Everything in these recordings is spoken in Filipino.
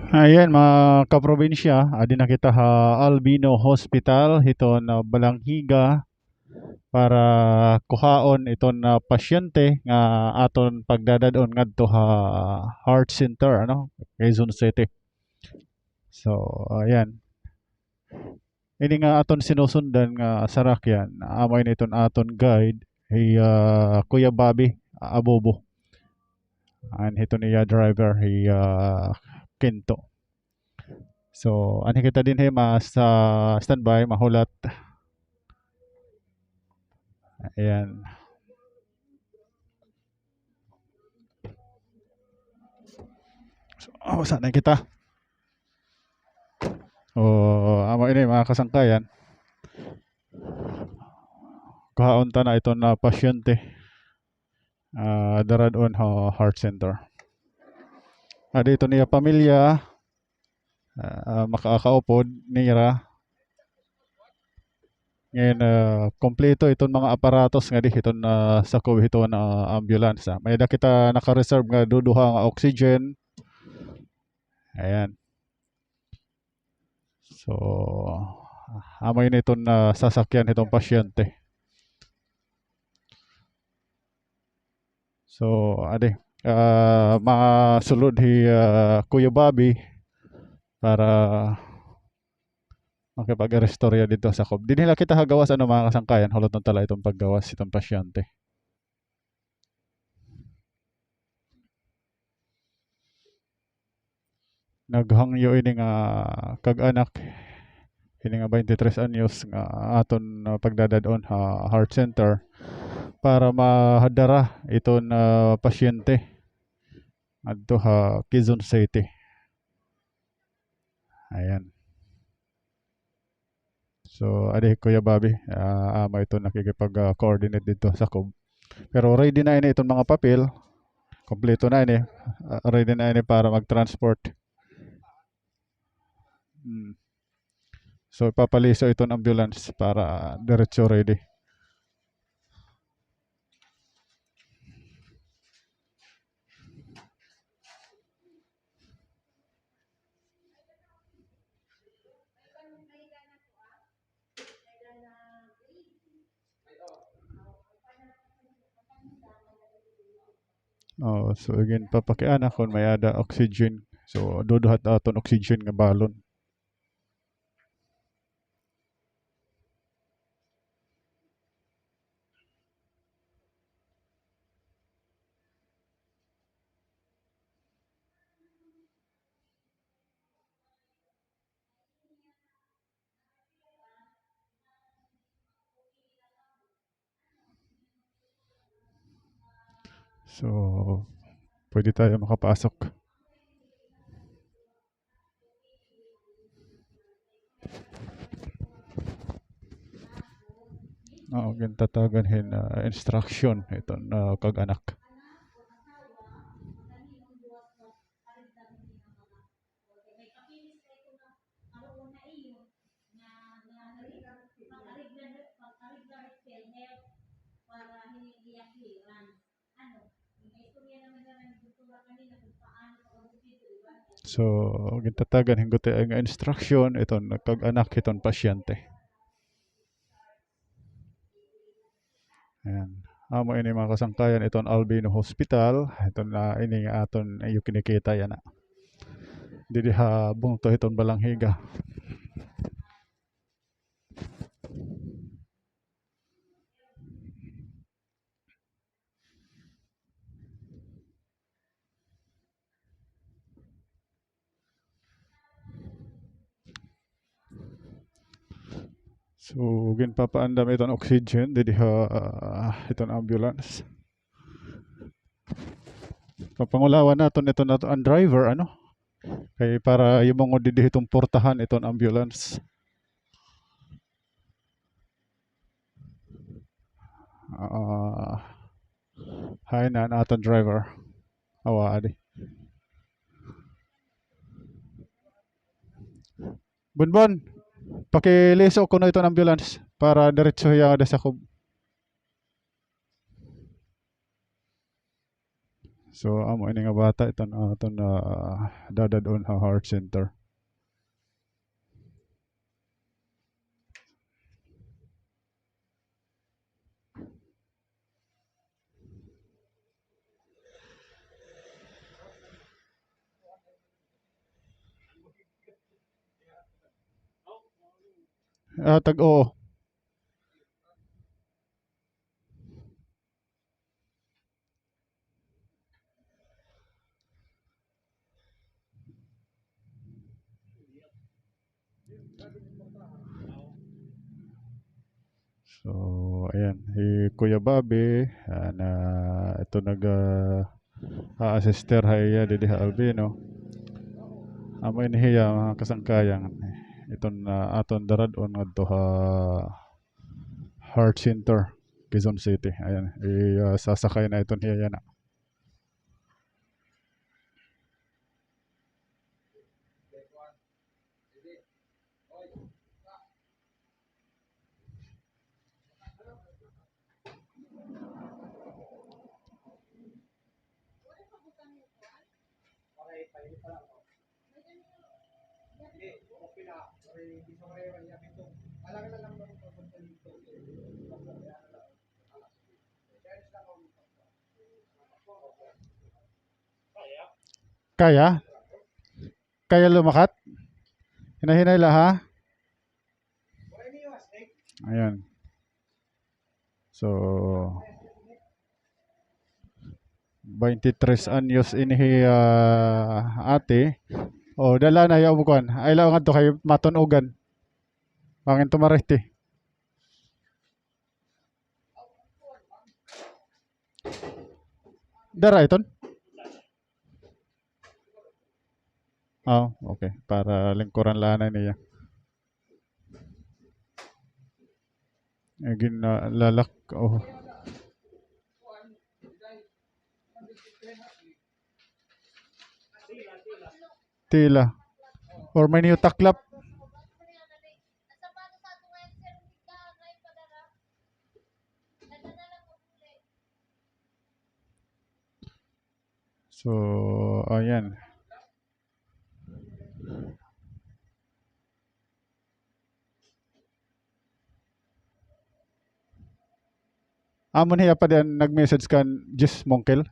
Ayan mga kaprobinsya, adi na kita ha Albino Hospital hiton Balanghiga para kuhaon iton pasyente nga aton pagdadadon ngadto ha Heart Center Quezon City. So ayan, ini nga aton sinusundan nga sarakyan amay niton aton guide hey Kuya Bobby Abobo. An hiton iya driver hey Kinto. So, ani kita din he sa standby, mahulat. Ayan. So, sana kita. O, amo ini mga kasangkayan. Kuhaon ta na ito na pasyente. Daradon Heart Center. Adi ito niya pamilya. Makakaupod nira. Ngayon, kompleto itong mga aparatos nga di iton sa COVID ito na ambulance. May da kita naka-reserve nga duduha nga oxygen. Ayan. So, amay na itong sasakyan itong pasyente. So, ade, masulod hi Kuya Bobby para makipag-restorya dito sa COB. Di nila kita hagawas mga kasangkayan, hulot ng tala itong paggawas itong pasyente. Naghangyo ini nga kag-anak ini nga 23 anyos nga aton pagdadadon ha Heart Center para mahadara iton pasyente adto ha Quezon City. Ayan. So, adi Kuya Bobby, ama ito nakikipag-coordinate dito sa COB. Pero ready na ini itong mga papel. Kompleto na ini. Ready na ini para mag-transport. So, papaliso itong ambulance para diretso ready. Oh, so again papakiana kon may ada oxygen. So duduhat aton oxygen nga balon. So pwede tayo makapasok. Tatagan hin instruction iton kag-anak. So gintatagan hingot nga instruction iton kag-anak iton pasyente. Ayan. Amo ini mga kasangkayan iton Albino Hospital. Iton ini nga aton yung kinikita yan na. Didi ha bungto iton Balanghiga. So ginpapaandam iton oxygen didi ha iton ambulance. Papangulawan naton ito ang driver kay para yung mga didi itong portahan iton ambulance. Hay na aton driver. Awa adi. Bunbon, pakiliso ko na iton ambulance para diretso yang ada sa COB. So amo ini nga bata ito na dadadon ha heart center. Tag-oo. So, ayan, si Kuya Bobby, na ito assister haya didi ha Albino. Amo ini hiya mga kasangkayan. Iton aton daradon ngadto ha Heart Center, Quezon City. Ayan, sasakay na iton hiya na. Kaya? Kaya lumakat? Hinahinay la ha? Ayan. So, 23 anyos ini ate. Oh, dala na yaw bukuan. Ay lao nga to kay matunugan. Pangin tumarete. Dara iton? Oh, okay. Para lingkuran lana niya. Agin lalak. Oh, tila. Or may niyo taklap. So, ayan. Amon hiya pa din nag-message kan Jis Mongkel.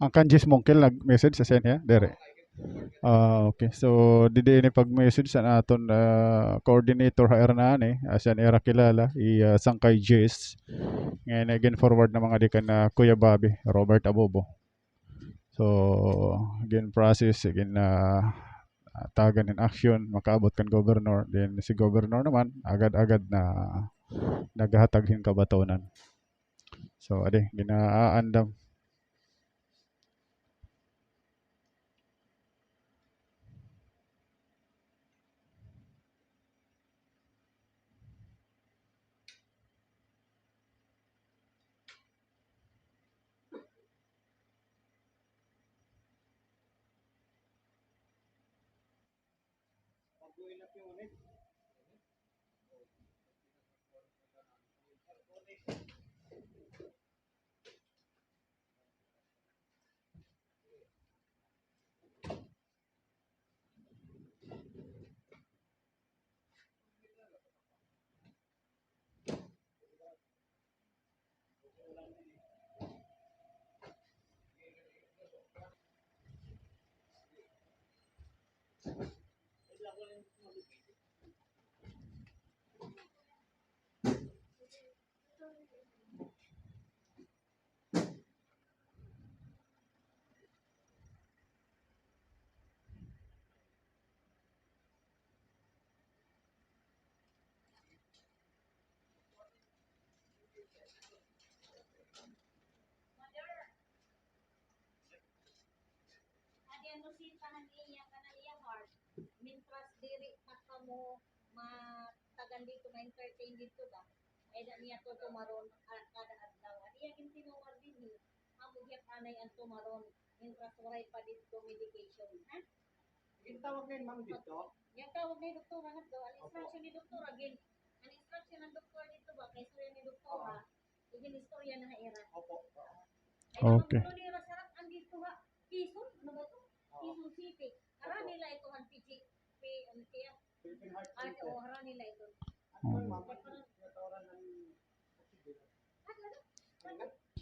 Ang kan Jis Mongkel nag-message sa niya. Dere. Okay. So, didi ini pag-message sa aton coordinator HR na ani. Asan era kilala. Sangkay Jis. Ngayon again forward na mga dikan na Kuya Bobby, Robert Abobo. So, again process, again tagan in action, makaabot kan governor. Then si governor naman, agad-agad na naghatag yung kabatonan. So, ade, ginaandam. Okay. Mm.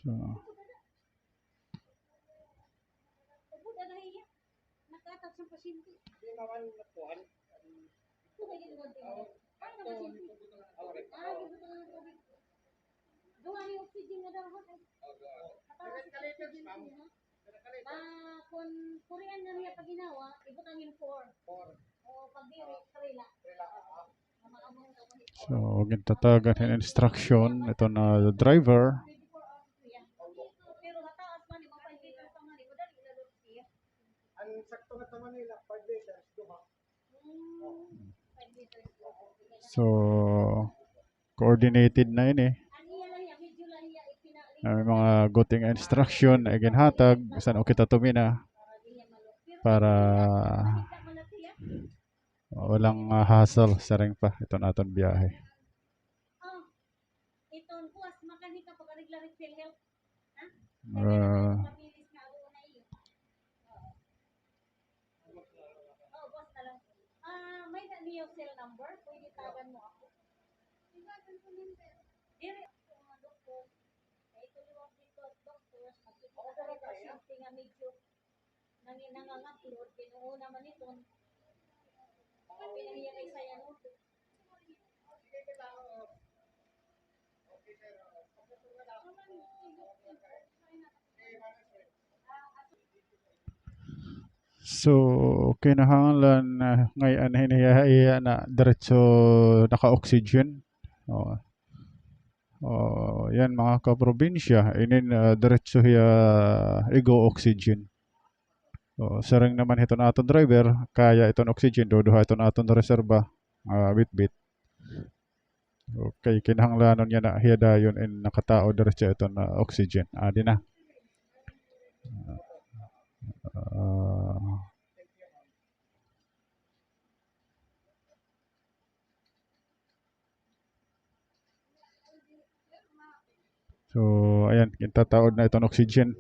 So, so gintatagan ng instruction ito na driver. So coordinated na yun eh. May mga guting instruction ay ginhatag saan o kita tumina para walang hassle sa ring pa ito naton biyahe. So kinahanglan ngayon hiniya na diretso naka-oxygen. Oh. Oh, yan mga kaprobinsya, inin diretso hiya igo oxygen. Oh, sarang naman ito na aton driver, kaya iton oxygen, duduha ito na aton reserba, bit-bit. Okay, kinahanglanon niya na hiya dayon in nakatao diretso ito na oxygen. Adi na. So, ayan, kinatawad na itong oxygen.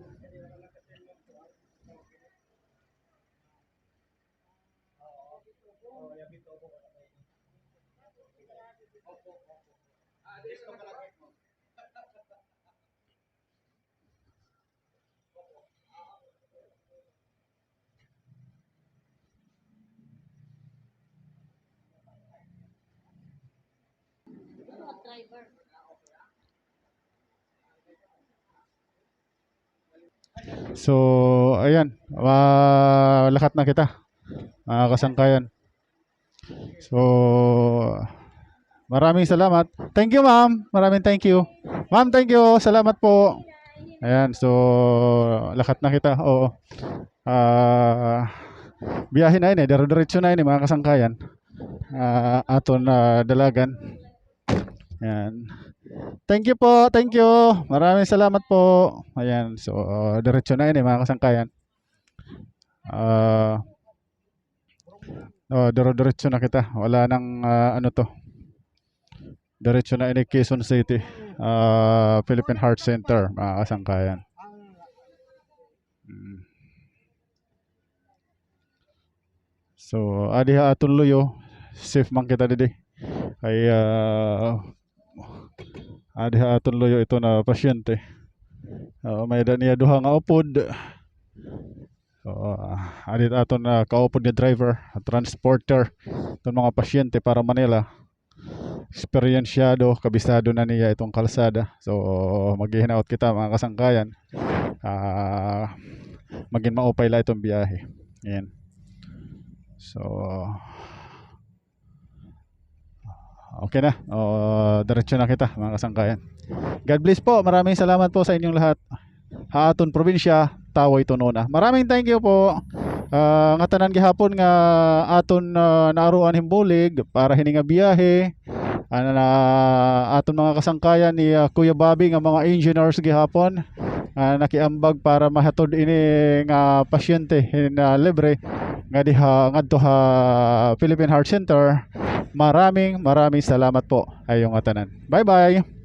So, ayan, lakat na kita, mga kasangkayan. So, maraming salamat. Thank you, ma'am. Maraming thank you. Ma'am, thank you. Salamat po. Ayan, so, lakat na kita. Oo. Biyahe na ini, diretso na ini, mga kasangkayan. Aton dalagan. Ayan. Thank you po, thank you. Maraming salamat po. Ayan, so diretso na ini, mga kasangkayan. Diretso na kita. Wala nang ano to. Diretso na ini Quezon City, Philippine Heart Center, mga kasangkayan. So, adi ha tuloyo. Safe man kita didi. Ay adi ha tuloyo ito na pasyente. May niya duha nga upod. So, adi aton kaupod ni driver, transporter itong mga pasyente para Manila. Eksperyensyado, kabisado na niya itong kalsada. So, maghihinaot kita, mga kasangkayan. Maging maupay la itong biyahe. Ayan. So, okay na. Diretso na kita, mga kasangkayan. God bless po. Maraming salamat po sa inyong lahat. Aton probinsya, Taway Tonona. Maraming thank you po. Nga tanan gihapon nga aton naaruan himbulig para hininga biyahe. Aton mga kasangkayan ni Kuya Bobby nga mga engineers gihapon. Nakiambag para mahatod ini nga pasyente na libre nga diha ngadto ha Philippine Heart Center. Maraming salamat po ayong tanan. Bye bye.